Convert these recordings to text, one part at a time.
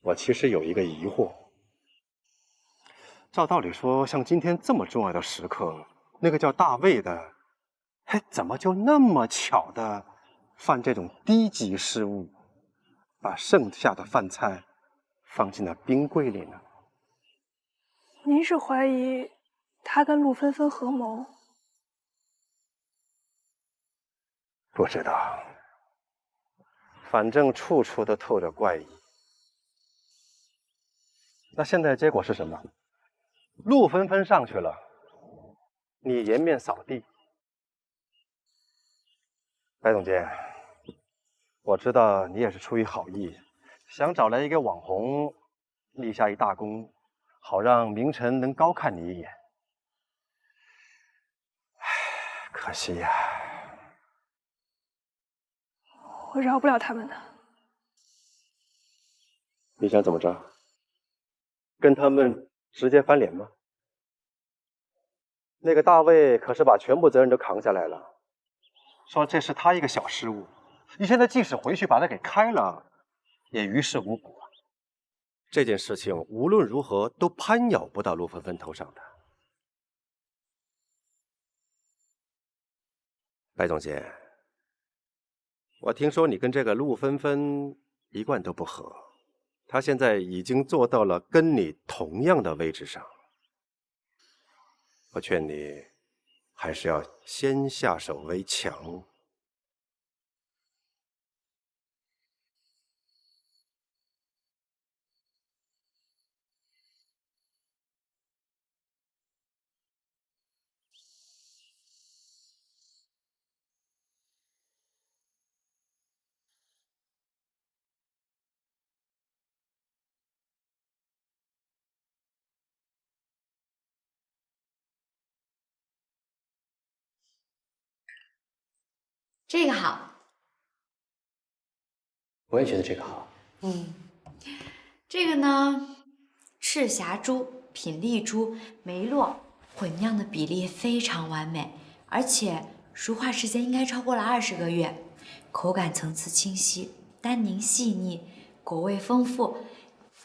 我其实有一个疑惑。照道理说，像今天这么重要的时刻，那个叫大卫的，怎么就那么巧的犯这种低级失误，把剩下的饭菜放进了冰柜里呢？您是怀疑他跟陆芬芬合谋？不知道，反正处处都透着怪异。那现在结果是什么？陆芬芬上去了，你颜面扫地。白总监，我知道你也是出于好意，想找来一个网红，立下一大功，好让明晨能高看你一眼。可惜呀，我饶不了他们的。你想怎么着？跟他们直接翻脸吗？那个大卫可是把全部责任都扛下来了，说这是他一个小失误。你现在即使回去把他给开了，也于事无补啊。这件事情无论如何都攀咬不到陆芬芬头上的。白总监，我听说你跟这个陆芬芬一贯都不合，她现在已经做到了跟你同样的位置上。我劝你还是要先下手为强。这个好，我也觉得这个好。这个呢，赤霞珠、品丽珠、梅洛混酿的比例非常完美，而且熟化时间应该超过了20个月，口感层次清晰，单宁细腻，果味丰富，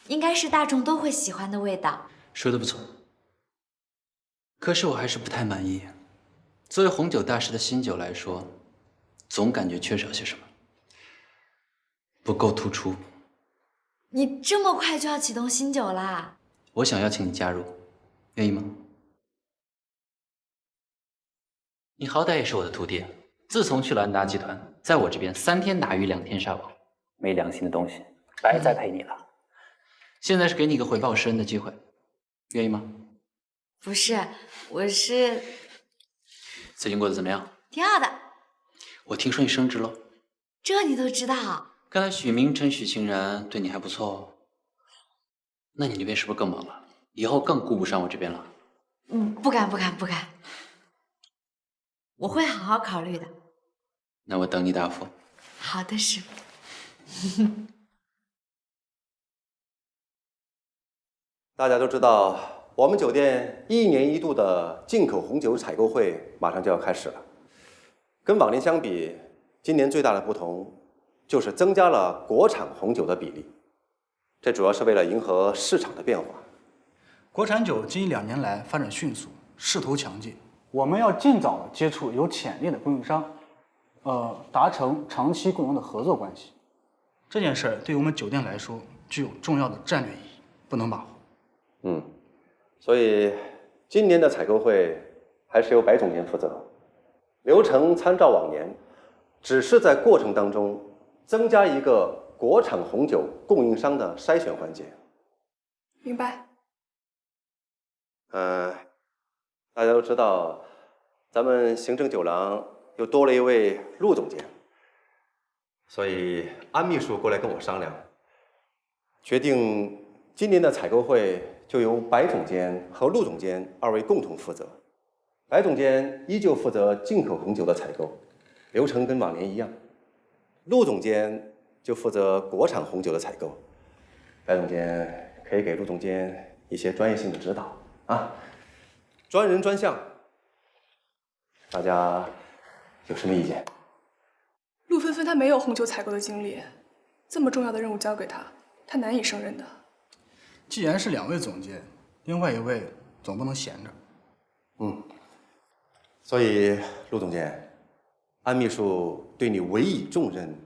应该是大众都会喜欢的味道。说的不错，可是我还是不太满意。作为红酒大师的新酒来说，总感觉缺少些什么，不够突出。你这么快就要启动新酒啦？我想邀请你加入，愿意吗？你好歹也是我的徒弟，自从去了安达集团，在我这边3天打鱼2天晒网，没良心的东西，白栽培你了。现在是给你一个回报施恩的机会，愿意吗？不是，我是最近过得怎么样？挺好的。我听说你升职了，这你都知道？看来许明辰、许清然对你还不错哦。那你那边是不是更忙了？以后更顾不上我这边了？不敢，我会好好考虑的。那我等你答复。好的，师傅。大家都知道，我们酒店1年1度的进口红酒采购会马上就要开始了。跟往年相比，今年最大的不同就是增加了国产红酒的比例，这主要是为了迎合市场的变化。国产酒近1-2年来发展迅速，势头强劲，我们要尽早地接触有潜力的供应商，达成长期共赢的合作关系。这件事对于我们酒店来说具有重要的战略意义，不能马虎。所以今年的采购会还是由白总监负责，流程参照往年，只是在过程当中增加一个国产红酒供应商的筛选环节。明白。大家都知道，咱们行政酒廊又多了一位陆总监，所以安秘书过来跟我商量，决定今年的采购会就由白总监和陆总监2位共同负责。白总监依旧负责进口红酒的采购，流程跟往年一样。陆总监就负责国产红酒的采购。白总监可以给陆总监一些专业性的指导啊，专人专项。大家有什么意见？陆芬芬她没有红酒采购的经历，这么重要的任务交给她，他难以胜任的。既然是2位总监，另外1位总不能闲着。所以陆总监，安秘书对你委以重任，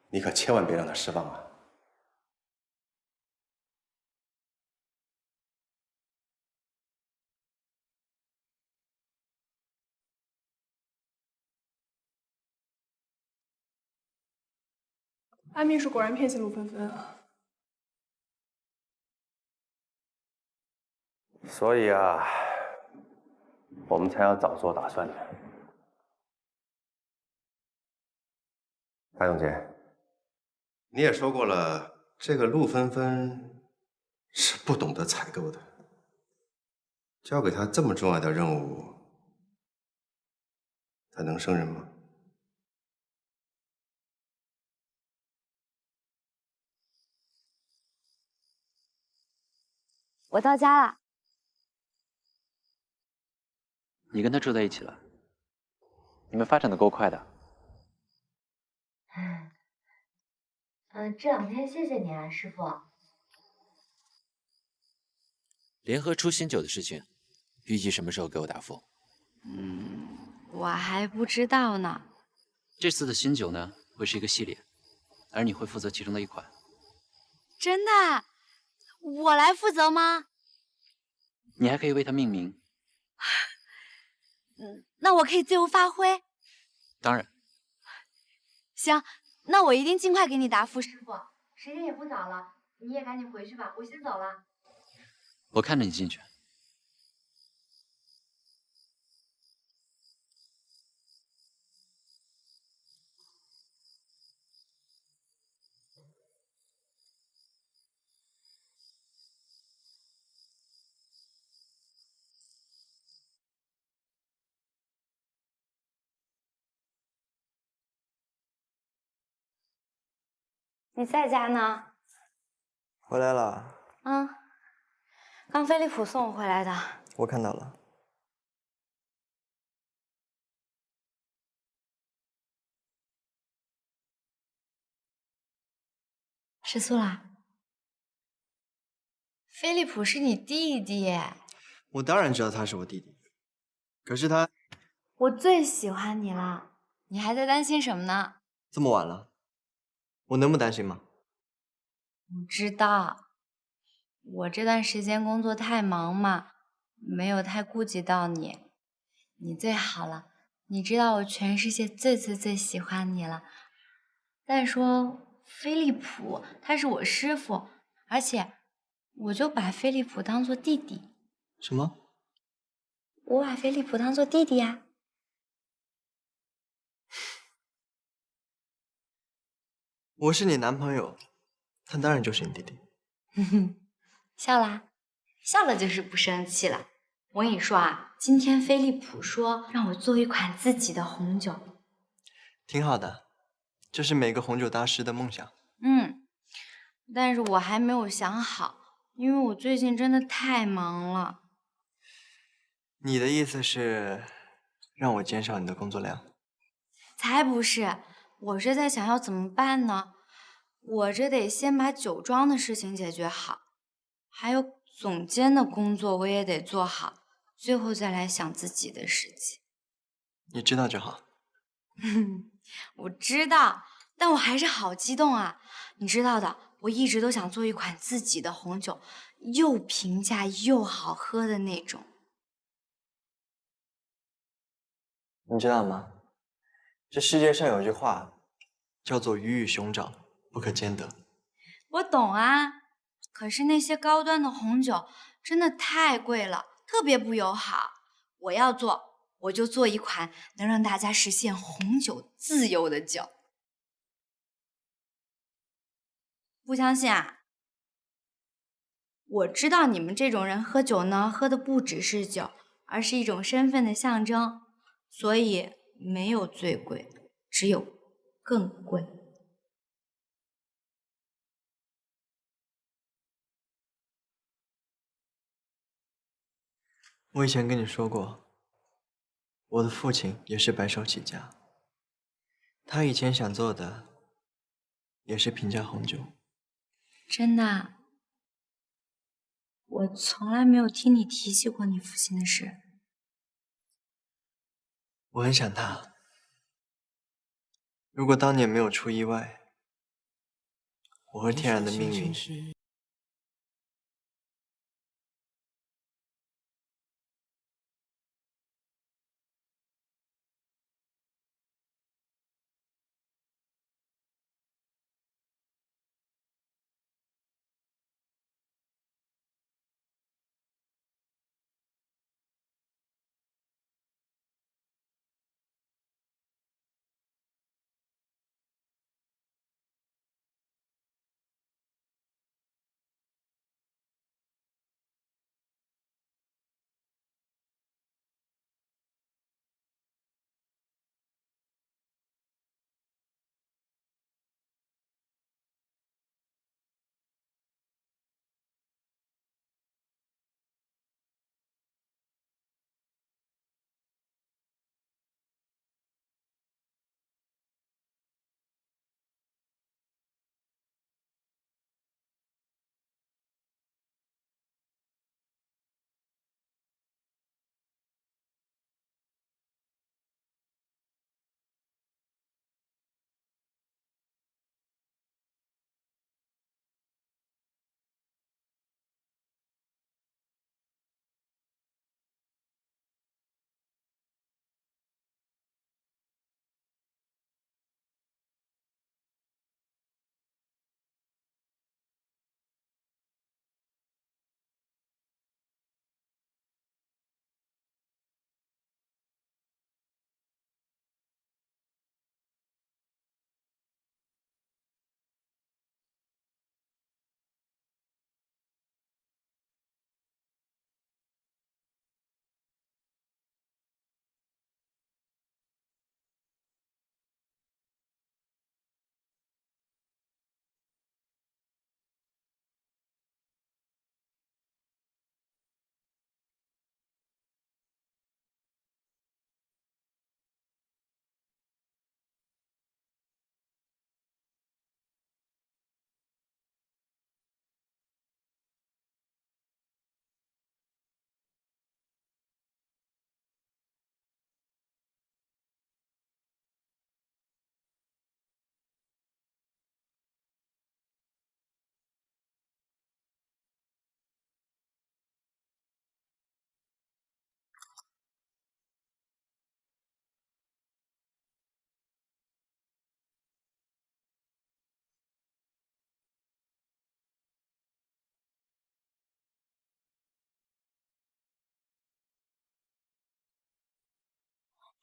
你可千万别让他失望啊！安秘书果然骗弃陆芬芬啊！所以啊，我们才要早做打算的。白总监，你也说过了，这个陆芬芬是不懂得采购的，交给她这么重要的任务，她能胜任吗？我到家了。你跟他住在一起了？你们发展的够快的。这2天谢谢你啊，师傅。联合出新酒的事情，预计什么时候给我答复？我还不知道呢。这次的新酒呢，会是一个系列，而你会负责其中的一款。真的？我来负责吗？你还可以为它命名。那我可以自由发挥。当然。行，那我一定尽快给你答复，师傅。时间也不早了，你也赶紧回去吧，我先走了。我看着你进去。你在家呢？回来了。刚飞利浦送我回来的。我看到了。吃醋啦？飞利浦是你弟弟。我当然知道他是我弟弟，可是他我最喜欢你了，你还在担心什么呢？这么晚了，我能不担心吗？我知道，我这段时间工作太忙嘛，没有太顾及到你。你最好了，你知道我全世界最喜欢你了。再说飞利浦他是我师傅，而且我就把飞利浦当做弟弟。什么？我把飞利浦当做弟弟呀。我是你男朋友，他当然就是你弟弟。笑啦？笑了就是不生气了。我跟你说啊，今天飞利浦说让我做一款自己的红酒。挺好的，这是每个红酒大师的梦想。但是我还没有想好，因为我最近真的太忙了。你的意思是让我减少你的工作量？才不是，我是在想要怎么办呢？我这得先把酒庄的事情解决好，还有总监的工作我也得做好，最后再来想自己的事情。你知道就好。我知道，但我还是好激动啊！你知道的，我一直都想做一款自己的红酒，又平价又好喝的那种。你知道吗？这世界上有句话叫做鱼与熊掌不可兼得。我懂啊，可是那些高端的红酒真的太贵了，特别不友好。我要做，我就做一款能让大家实现红酒自由的酒。不相信啊？我知道你们这种人喝酒呢，喝的不只是酒，而是一种身份的象征，所以没有最贵，只有更贵。我以前跟你说过，我的父亲也是白手起家，他以前想做的也是平价红酒，真的啊？我从来没有听你提起过你父亲的事。我很想他。如果当年没有出意外，我和天然的命运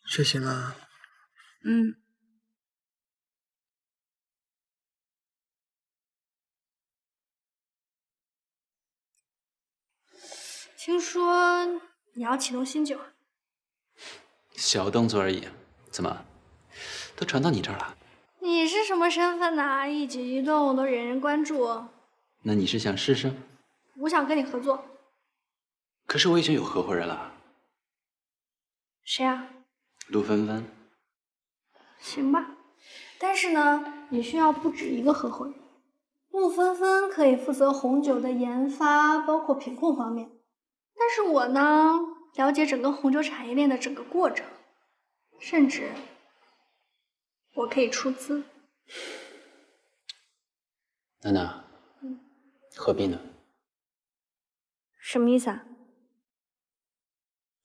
睡醒了。嗯，听说你要启动新酒，小动作而已，怎么，都传到你这儿了？你是什么身份呐？一举一动都人人关注。那你是想试试？我想跟你合作。可是我已经有合伙人了，谁啊？陆芬芬。行吧，但是呢，你需要不止一个合伙人。陆芬芬可以负责红酒的研发，包括品控方面，但是我呢，了解整个红酒产业链的整个过程，甚至我可以出资。娜娜，何必呢？什么意思啊？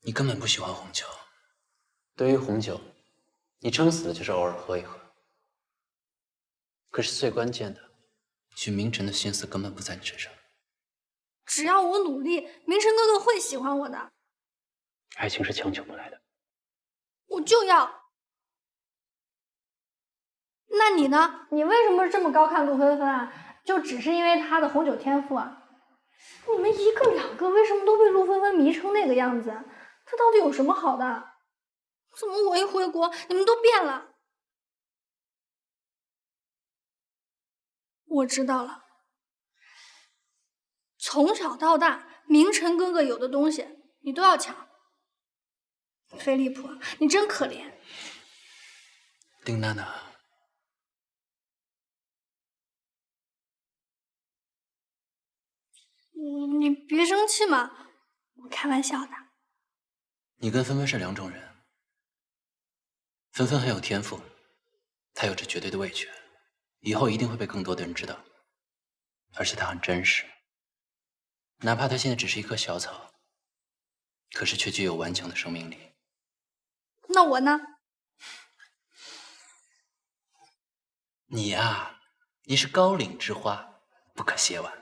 你根本不喜欢红酒。对于红酒，你撑死的就是偶尔喝一喝。可是最关键的，许明晨的心思根本不在你身上。只要我努力，明晨哥哥会喜欢我的。爱情是强求不来的。我就要。那你呢？你为什么这么高看陆芬芬啊？就只是因为她的红酒天赋啊？你们一个两个为什么都被陆芬芬迷成那个样子？她到底有什么好的？怎么我一回国，你们都变了？我知道了，从小到大，明晨哥哥有的东西你都要抢。飞利浦，你真可怜。丁娜娜，你别生气嘛，我开玩笑的。你跟芬芬是两种人。芬芬很有天赋，她有着绝对的味觉，以后一定会被更多的人知道。而且她很真实，哪怕她现在只是一棵小草，可是却具有顽强的生命力。那我呢？你呀，你是高岭之花，不可亵玩。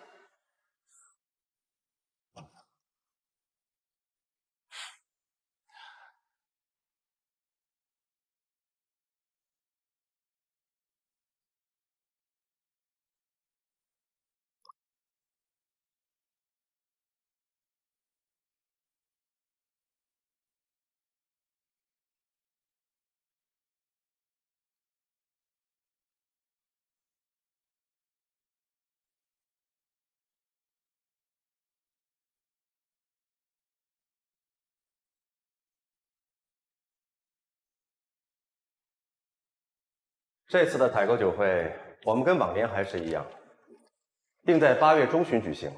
这次的采购酒会，我们跟往年还是一样，定在8月中旬举行。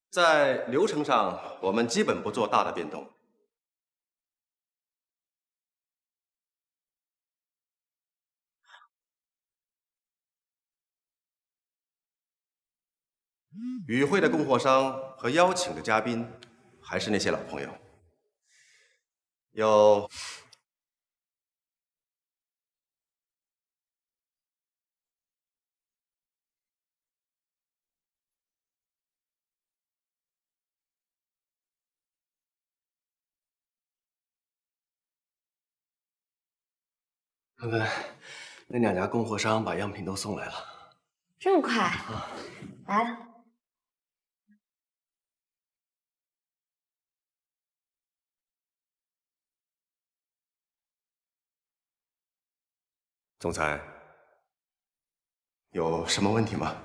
在流程上，我们基本不做大的变动。与会的供货商和邀请的嘉宾，还是那些老朋友，有芬芬，那2家供货商把样品都送来了。这么快？来了。总裁，有什么问题吗？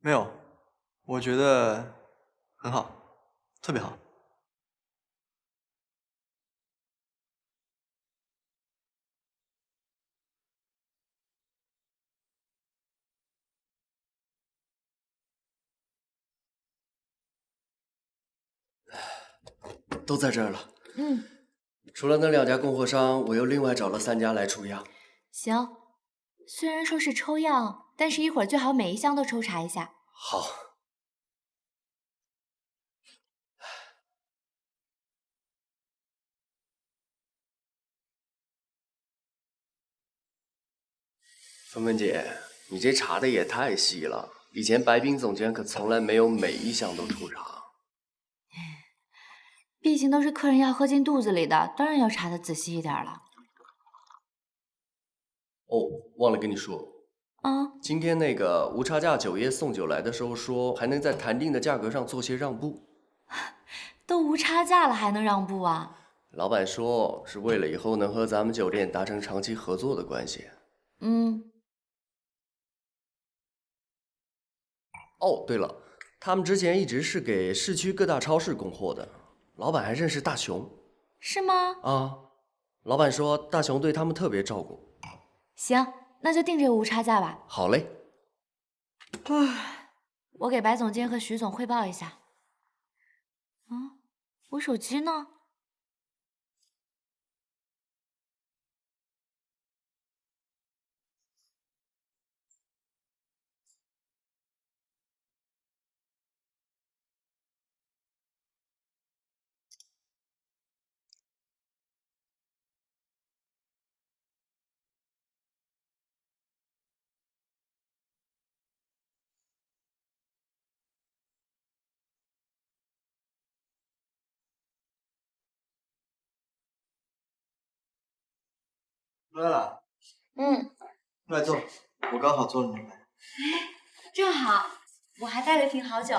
没有，我觉得很好，特别好。都在这儿了。除了那2家供货商，我又另外找了3家来出样。行，虽然说是抽样，但是一会儿最好每一箱都抽查一下。好。芬芬姐，你这查的也太细了，以前白冰总监可从来没有每一项都抽查。毕竟都是客人要喝进肚子里的，当然要查的仔细一点了。哦，忘了跟你说，今天那个无差价酒业送酒来的时候说，还能在谈定的价格上做些让步。都无差价了，还能让步啊？老板说是为了以后能和咱们酒店达成长期合作的关系。哦，对了，他们之前一直是给市区各大超市供货的，老板还认识大熊。是吗？老板说大熊对他们特别照顾。行，那就定这个无差价吧。好嘞。我给白总监和徐总汇报一下。我手机呢？来了。来坐，我刚好做了牛排。正好，我还带了瓶好酒。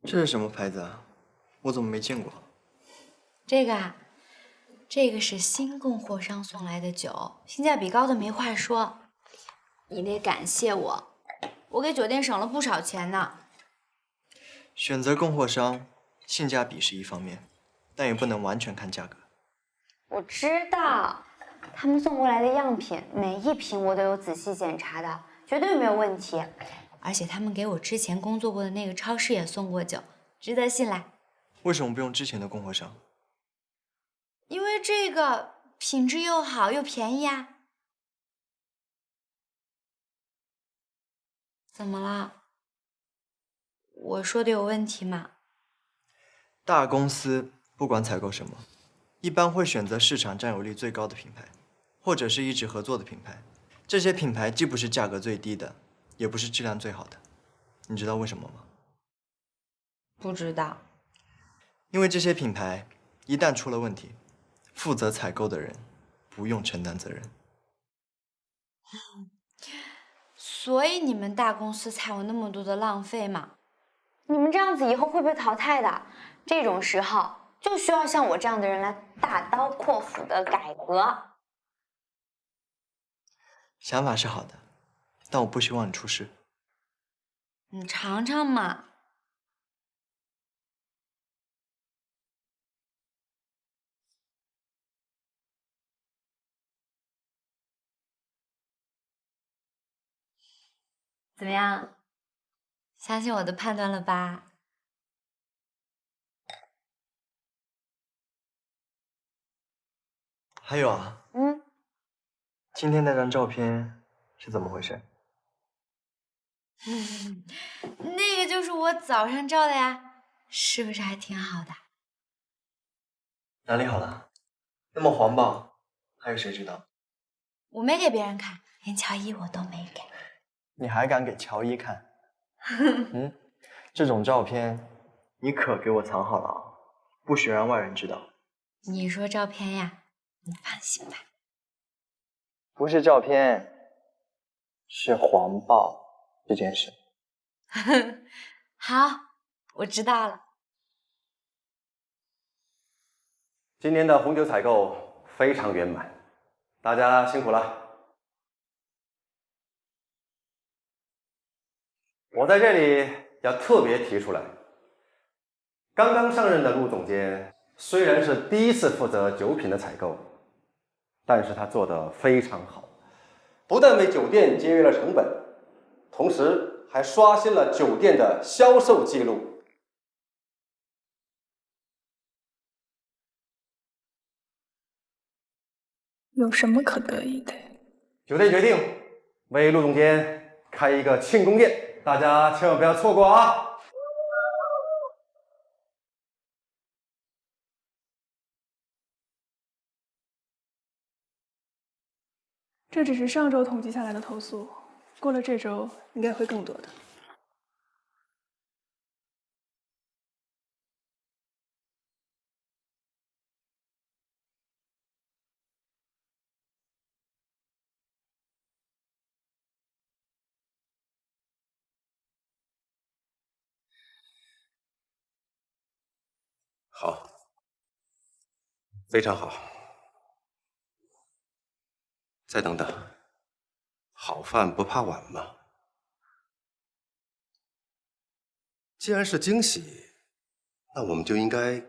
这是什么牌子啊？我怎么没见过？这个啊，这个是新供货商送来的酒，性价比高的没话说。你得感谢我，我给酒店省了不少钱呢。选择供货商，性价比是一方面，但也不能完全看价格。我知道，他们送过来的样品，每一瓶我都有仔细检查的，绝对没有问题。而且他们给我之前工作过的那个超市也送过酒，值得信赖。为什么不用之前的供货商？因为这个品质又好又便宜啊。怎么了？我说的有问题吗？大公司不管采购什么，一般会选择市场占有率最高的品牌，或者是一直合作的品牌。这些品牌既不是价格最低的，也不是质量最好的。你知道为什么吗？不知道。因为这些品牌一旦出了问题，负责采购的人不用承担责任。所以你们大公司才有那么多的浪费嘛？你们这样子以后会被淘汰的。这种时候就需要像我这样的人来大刀阔斧的改革。想法是好的，但我不希望你出事。你尝尝嘛。怎么样？相信我的判断了吧？还有啊，今天那张照片是怎么回事？那个就是我早上照的呀，是不是还挺好的？哪里好了？那么黄暴，还有谁知道？我没给别人看，连乔伊我都没给。你还敢给乔伊看？这种照片你可给我藏好了啊，不许让外人知道。你说照片呀？你放心吧。不是照片，是黄暴这件事。好，我知道了。今年的红酒采购非常圆满，大家辛苦了。我在这里要特别提出来，刚刚上任的陆总监虽然是第一次负责酒品的采购，但是他做得非常好，不但为酒店节约了成本，同时还刷新了酒店的销售记录。有什么可得意的？酒店决定为陆总监开一个庆功宴，大家千万不要错过啊！这只是上周统计下来的投诉，过了这周应该会更多的。好，非常好。再等等，好饭不怕晚嘛。既然是惊喜，那我们就应该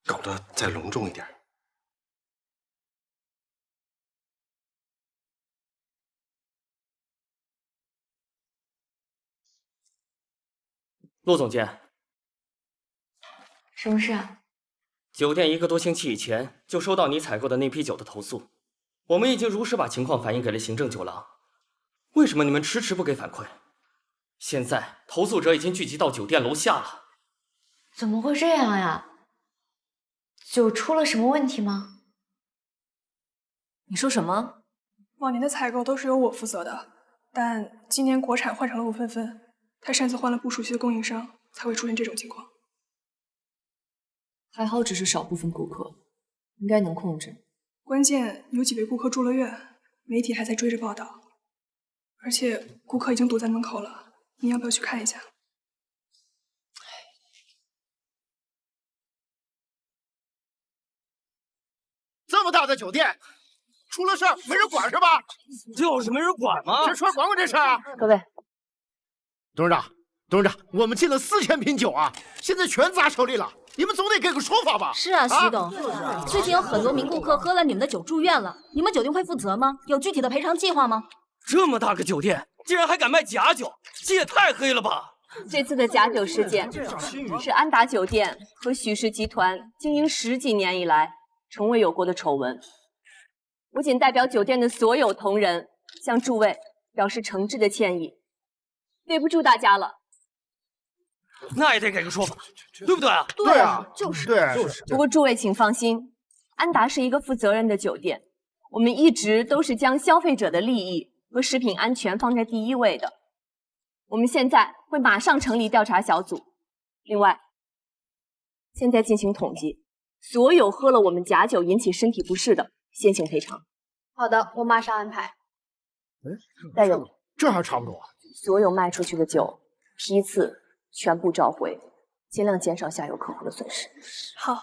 搞得再隆重一点。陆总监，什么事啊？酒店1个多星期以前就收到你采购的那批酒的投诉，我们已经如实把情况反映给了行政酒廊，为什么你们迟迟不给反馈？现在投诉者已经聚集到酒店楼下了。怎么会这样呀？酒出了什么问题吗？你说什么？往年的采购都是由我负责的，但今年国产换成了陆芬芬，他擅自换了不熟悉的供应商，才会出现这种情况。还好只是少部分顾客，应该能控制。关键有几位顾客住了院，媒体还在追着报道，而且顾客已经堵在门口了，你要不要去看一下？这么大的酒店，出了事儿没人管是吧？就是没人管吗？这出来管管这事啊！各位，董事长，董事长，我们进了4000瓶酒啊，现在全砸手里了，你们总得给个说法吧？是啊，徐董，最近有很多名顾客喝了你们的酒住院了，你们酒店会负责吗？有具体的赔偿计划吗？这么大个酒店，竟然还敢卖假酒，这也太黑了吧！这次的假酒事件是安达酒店和许氏集团经营10几年以来从未有过的丑闻。我谨代表酒店的所有同仁向诸位表示诚挚的歉意，对不住大家了。那也得给个说法，对不对啊？对啊，就是对，就是。不过诸位请放心，安达是一个负责任的酒店，我们一直都是将消费者的利益和食品安全放在第一位的。我们现在会马上成立调查小组。另外，现在进行统计，所有喝了我们假酒引起身体不适的，先行赔偿。好的，我马上安排。再有，这还差不多。所有卖出去的酒批次全部召回，尽量减少下游客户的损失。好，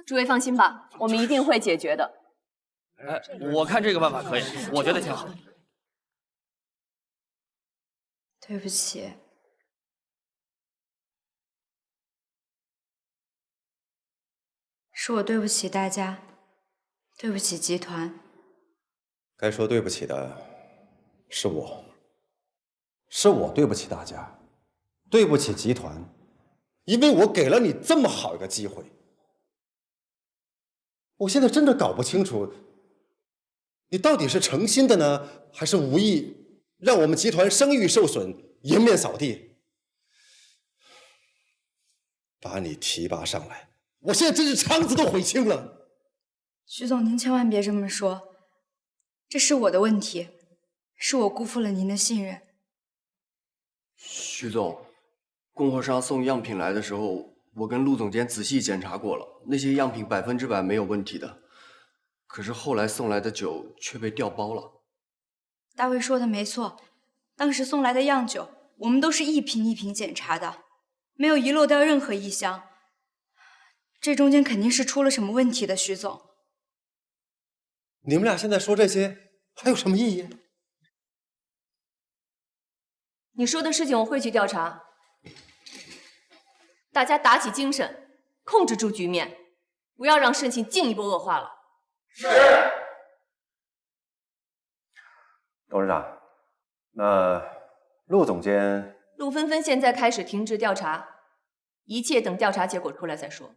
诸位放心吧，我们一定会解决的。哎，我看这个办法可以，我觉得挺好。对不起，是我对不起大家，对不起集团。该说对不起的是我，是我对不起大家，对不起集团，因为我给了你这么好一个机会。我现在真的搞不清楚，你到底是诚心的呢，还是无意让我们集团声誉受损，颜面扫地？把你提拔上来，我现在真是肠子都悔青了。徐总，您千万别这么说，这是我的问题，是我辜负了您的信任。徐总，供货商送样品来的时候，我跟陆总监仔细检查过了，那些样品100%没有问题的。可是后来送来的酒却被调包了。大卫说的没错，当时送来的样酒，我们都是一瓶一瓶检查的，没有遗漏掉任何一箱。这中间肯定是出了什么问题的，徐总。你们俩现在说这些还有什么意义？你说的事情我会去调查，大家打起精神，控制住局面，不要让事情进一步恶化了。是。董事长，那陆总监，陆芬芬现在开始停职调查，一切等调查结果出来再说。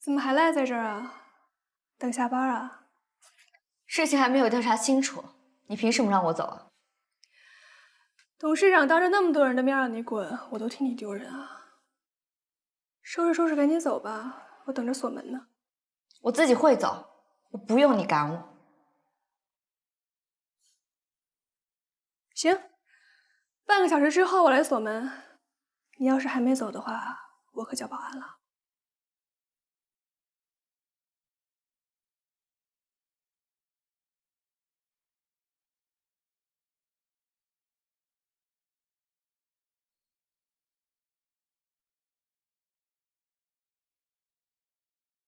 怎么还赖在这儿啊？等下班啊？事情还没有调查清楚，你凭什么让我走啊？董事长当着那么多人的面让你滚，我都替你丢人啊！收拾收拾，赶紧走吧，我等着锁门呢。我自己会走，我不用你赶我。行，半个小时之后我来锁门。你要是还没走的话，我可叫保安了。